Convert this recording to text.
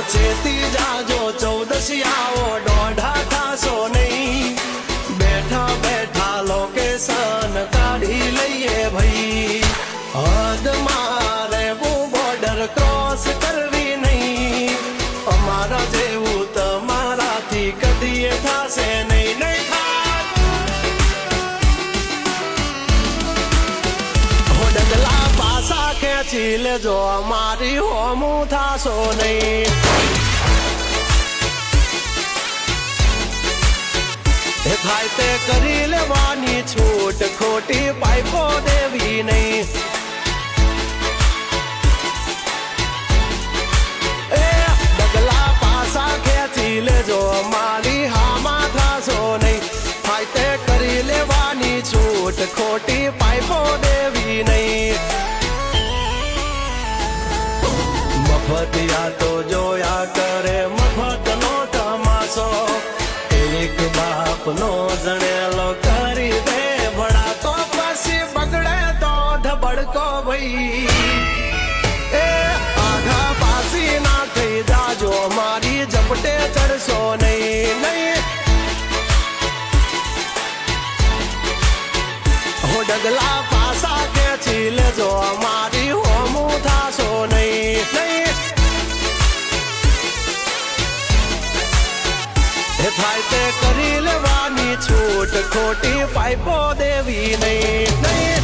ચેતી જાજો 14 આવો દોઢા થાશો નહીં બેઠા બેઠા લોકેશન કાઢી લઈએ ભાઈ હદ મારે બોર્ડર ક્રોસ કરવી નહીં અમારા જેવું તમારાથી કદીએ થાશે નહીં નહીં ડગલા પાસા ખેંચી લેજો અમારી હોમું થાશો નહીં થાય તે કરી લેવાની છૂટ ખોટી પાઇપો દેવી નહીં એ ડગલા પાસા ખેંચી લેજો અમારી હામાં થાશો નહીં થાય તે કરી લેવાની છૂટ ખોટી પાઇપો દેવી નહીં મફતિયા તો જોયા કરે મફતનો તમાશો એક બાપનો જણેલો કરી દે ભણા તો પછી બગડે તો ધબડકો ભાઈ એ આઘા પાસી ના થઈ જાજો મારી ઝપટે ચડશો નહીં નહીં હો ડગલા પાસા ખેંચી લેજો મારી હોમું થાશો નહીં નહીં થાય તે કરી લેવાની છૂટ ખોટી પાઇપો દેવી નહીં નહીં